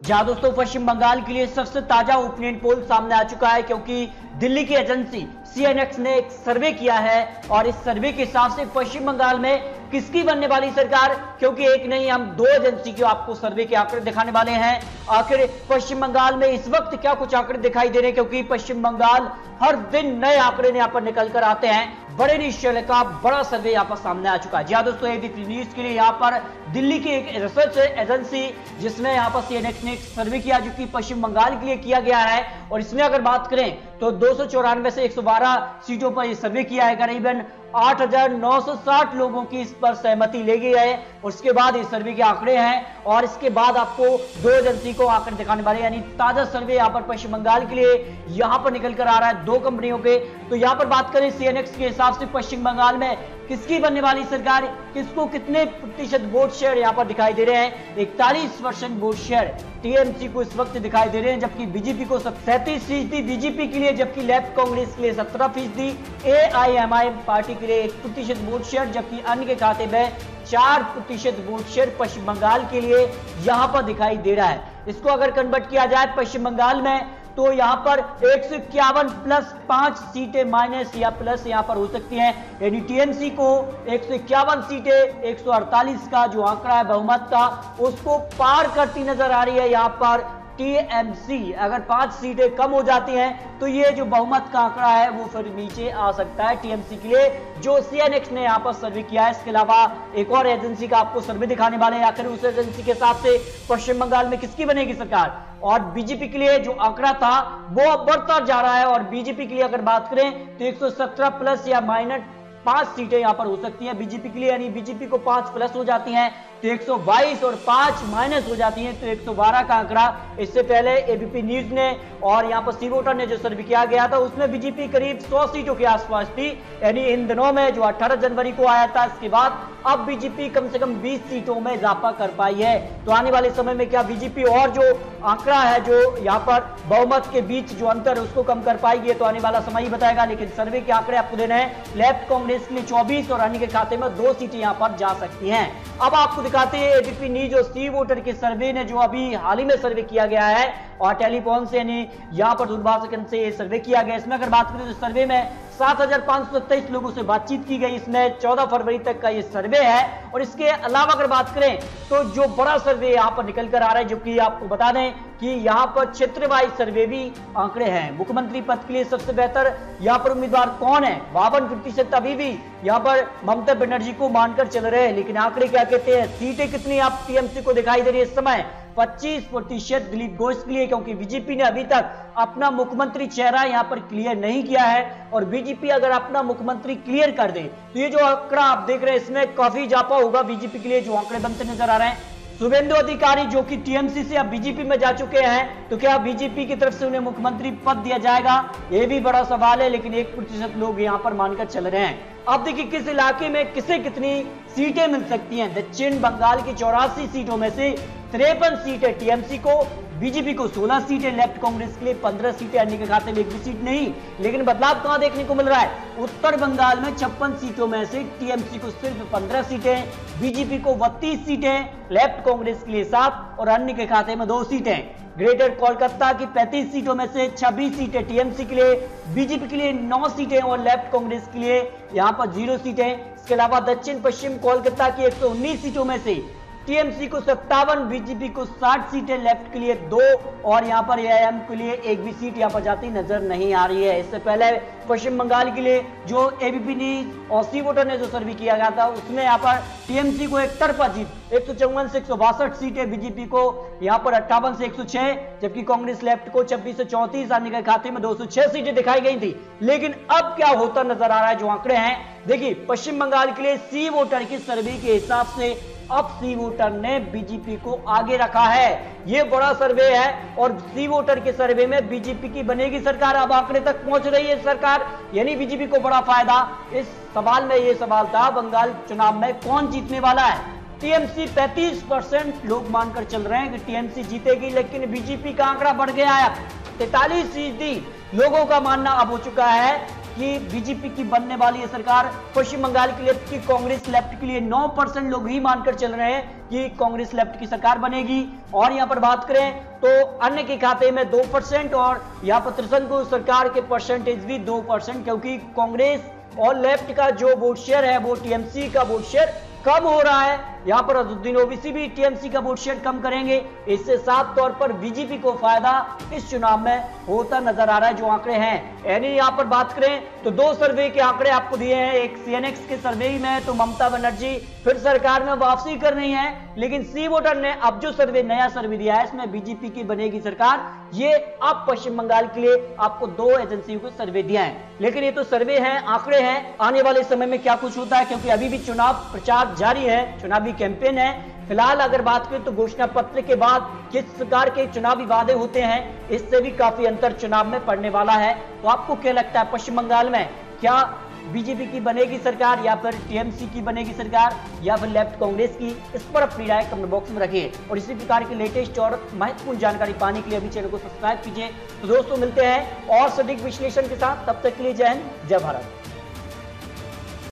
जहां दोस्तों पश्चिम बंगाल के लिए सबसे ताजा ओपिनियन पोल सामने आ चुका है, क्योंकि दिल्ली की एजेंसी सीएनएक्स ने एक सर्वे किया है और इस सर्वे के हिसाब से पश्चिम बंगाल में किसकी बनने वाली सरकार, क्योंकि एक नहीं हम दो एजेंसी के आपको सर्वे के आंकड़े दिखाने वाले हैं। आखिर पश्चिम बंगाल में इस वक्त क्या कुछ आंकड़े दिखाई दे रहे हैं, क्योंकि पश्चिम बंगाल हर दिन नए आंकड़े यहाँ पर निकल कर आते हैं। बड़े निश्चय का बड़ा सर्वे यहाँ पर सामने आ चुका है। जी हाँ दोस्तों, एबीपी न्यूज के लिए यहाँ पर दिल्ली की एक रिसर्च एजेंसी जिसने यहाँ पर सीएनएक्स ने एक सर्वे किया जो कि पश्चिम बंगाल के लिए किया गया है, और इसमें अगर बात करें तो 294 से 112 सीटों पर यह सर्वे किया है। करीबन 8,960 लोगों की इस पर सहमति ले गई है। उसके बाद इस सर्वे के आंकड़े हैं और इसके बाद आपको दो एजेंसी को आंकड़े दिखाने वाले, यानी ताजा सर्वे यहाँ पर पश्चिम बंगाल के लिए यहाँ पर निकल कर आ रहा है दो कंपनियों के। तो यहाँ पर बात करें सीएनएक्स के हिसाब से पश्चिम बंगाल में किसकी बनने वाली सरकार, किसको कितने प्रतिशत वोट शेयर यहाँ पर दिखाई दे रहे हैं। 41% वोट शेयर टीएमसी को इस वक्त दिखाई दे रहे हैं, जबकि बीजेपी को 37% बीजेपी के लिए, जबकि लेफ्ट कांग्रेस के लिए 17%, एआईएमआईएम पार्टी के लिए 1% वोट शेयर, जबकि अन्य के खाते में 4% वोट शेयर पश्चिम बंगाल के लिए यहां पर दिखाई दे रहा है। इसको अगर कन्वर्ट किया जाए पश्चिम बंगाल में तो यहां पर 151 प्लस 5 सीटें माइनस या प्लस यहां पर हो सकती हैं, यानी टीएमसी को 151 सीटें 148 का जो आंकड़ा है बहुमत का उसको पार करती नजर आ रही है। यहां पर टीएमसी अगर 5 सीटें कम हो जाती हैं तो ये जो बहुमत का आंकड़ा है वो फिर नीचे आ सकता है टीएमसी के लिए, जो सीएनएक्स ने यहां पर सर्वे किया है। इसके अलावा एक और एजेंसी का आपको सर्वे दिखाने वाले हैं, आखिर उस एजेंसी के हिसाब से पश्चिम बंगाल में किसकी बनेगी सरकार। और बीजेपी के लिए जो आंकड़ा था वो अब बढ़ता जा रहा है, और बीजेपी के लिए अगर बात करें तो 117 प्लस या माइनस 5 सीटें यहां पर हो सकती हैं बीजेपी के लिए, यानी बीजेपी को 5 प्लस हो जाती हैं तो 122 और 5 माइनस हो जाती हैं तो 112 का आंकड़ा। इससे पहले एबीपी न्यूज ने और यहां पर सी वोटर ने जो सर्वे किया गया था उसमें बीजेपी करीब 100 सीटों के आसपास थी, यानी इन दिनों में जो 18 जनवरी को आया था इसके बाद अब बीजेपी कम से कम 20 सीटों में इजाफा कर पाई है। तो आने वाले समय में क्या बीजेपी और जो आंकड़ा है जो यहाँ पर बहुमत के बीच जो अंतर है उसको कम कर पाएगी, तो आने वाला समय ही बताएगा। लेकिन सर्वे के आंकड़े आपको देने हैं, लेफ्ट कांग्रेस के लिए 24 और अन्य के खाते में 2 सीटें यहाँ पर जा सकती हैं। अब आपको दिखाते हैं एबीपी न्यूज और सी वोटर के सर्वे ने जो अभी हाल ही में सर्वे किया गया है और टेलीफोन से यानी यहाँ पर दूरभाष केंद्र से सर्वे किया गया। इसमें अगर बात करें तो सर्वे में 7,527 लोगों से बातचीत की गई। इसमें 14 फरवरी तक का ये सर्वे है। और इसके अलावा अगर बात करें तो जो बड़ा सर्वे यहाँ पर निकल कर आ रहा है, जो कि आपको बता दें कि यहाँ पर क्षेत्र वाइज सर्वे भी आंकड़े हैं। मुख्यमंत्री पद के लिए सबसे बेहतर यहाँ पर उम्मीदवार कौन है, 52% अभी भी यहाँ पर ममता बनर्जी को मानकर चल रहे हैं। लेकिन आंकड़े क्या कहते हैं, सीटें कितनी आप टीएमसी को दिखाई दे रही है इस समय 25% दिलीप घोष के लिए, क्योंकि बीजेपी ने अभी तक अपना मुख्यमंत्री चेहरा यहां पर क्लियर नहीं किया है। और बीजेपी अगर अपना मुख्यमंत्री क्लियर कर दे तो ये जो आंकड़ा आप देख रहे हैं इसमें काफी इजाफा होगा बीजेपी के लिए, जो आंकड़े बनते नजर आ रहे हैं। शुभेंदु अधिकारी जो कि टीएमसी से अब बीजेपी में जा चुके हैं, तो क्या बीजेपी की तरफ से उन्हें मुख्यमंत्री पद दिया जाएगा, यह भी बड़ा सवाल है। लेकिन 1% लोग यहां पर मानकर चल रहे हैं। अब देखिए किस इलाके में किसे कितनी सीटें मिल सकती हैं। दक्षिण बंगाल की 84 सीटों में से 53 सीटें टीएमसी को, बीजेपी को 16 सीटें, लेफ्ट कांग्रेस के लिए 15 सीटें, अन्य के खाते में 1 भी सीट नहीं। लेकिन बदलाव कहां देखने को मिल रहा है, उत्तर बंगाल में 56 सीटों में से टीएमसी को सिर्फ 15 सीटें, बीजेपी को 32 सीटें, लेफ्ट कांग्रेस के लिए 7 और अन्य के खाते में 2 सीटें। ग्रेटर कोलकाता की 35 सीटों में से 26 सीटें टीएमसी के लिए, बीजेपी के लिए 9 सीटें और लेफ्ट कांग्रेस के लिए यहां पर 0 सीटें। इसके अलावा दक्षिण पश्चिम कोलकाता की 119 सीटों में से टीएमसी को 57, बीजेपी को 60 सीटें, लेफ्ट के लिए 2 और यहां पर एआईएम के लिए 1 भी सीट यहां पर जाती नजर नहीं आ रही है। इससे पहले पश्चिम बंगाल के लिए जो एबीपी न्यूज और सी वोटर ने जो सर्वे किया गया था उसमें यहां पर टीएमसी को एक तरफा जीत 154 से 162 सीटें, बीजेपी को यहां पर 58 से 106, जबकि कांग्रेस लेफ्ट को 26 से 34, अन्य के खाते में 206 सीटें दिखाई गई थी। लेकिन अब क्या होता नजर आ रहा है, जो आंकड़े हैं देखिए पश्चिम बंगाल के लिए सी वोटर की सर्वे के हिसाब से अब सी वोटर ने बीजेपी को आगे रखा है। यह बड़ा सर्वे है और सी वोटर के सर्वे में बीजेपी की बनेगी सरकार, अब आंकड़े तक पहुंच रही है सरकार, यानी बीजेपी को बड़ा फायदा। इस सवाल में यह सवाल था बंगाल चुनाव में कौन जीतने वाला है। टीएमसी 35% लोग मानकर चल रहे हैं कि टीएमसी जीतेगी, लेकिन बीजेपी का आंकड़ा बढ़ गया है। 43% लोगों का मानना अब हो चुका है कि बीजेपी की बनने वाली है सरकार। पश्चिम बंगाल के लिए कि कांग्रेस लेफ्ट के लिए 9% लोग ही मानकर चल रहे हैं कि कांग्रेस लेफ्ट की सरकार बनेगी। और यहां पर बात करें तो अन्य के खाते में 2% और यहां पर त्रिशंकु सरकार के परसेंटेज भी 2%, क्योंकि कांग्रेस और लेफ्ट का जो वोट शेयर है वो टीएमसी का वोट शेयर कम हो रहा है। यहां पर अजहरुद्दीन ओवैसी भी टीएमसी का वोट शेयर कम करेंगे। इससे साफ तौर पर बीजेपी को फायदा इस चुनाव में होता नजर आ रहा है। जो आंकड़े हैं यानी यहां पर बात करें तो 2 सर्वे के आंकड़े आपको दिए हैं। एक सीएनएक्स के सर्वे में तो ममता बनर्जी फिर सरकार में वापसी कर रही है, लेकिन सी वोटर ने अब जो सर्वे नया सर्वे दिया है इसमें बीजेपी की बनेगी सरकार। ये अब पश्चिम बंगाल के लिए आपको 2 एजेंसियों को सर्वे दिया है, लेकिन ये तो सर्वे हैं, आंकड़े हैं। आने वाले समय में क्या कुछ होता है, क्योंकि अभी भी चुनाव प्रचार जारी है, चुनावी कैंपेन है। फिलहाल अगर बात करें तो घोषणा पत्र के बाद किस प्रकार के चुनावी वादे होते हैं, इससे भी काफी अंतर चुनाव में पड़ने वाला है। तो आपको क्या लगता है पश्चिम बंगाल में क्या बीजेपी की बनेगी सरकार या फिर टीएमसी की बनेगी सरकार या फिर लेफ्ट कांग्रेस की? इस पर अपनी राय कमेंट बॉक्स में रखिए और इसी प्रकार की लेटेस्ट और महत्वपूर्ण जानकारी पाने के लिए अभी चैनल को सब्सक्राइब कीजिए। तो दोस्तों मिलते हैं और सटीक विश्लेषण के साथ, तब तक के लिए जय हिंद, जय भारत।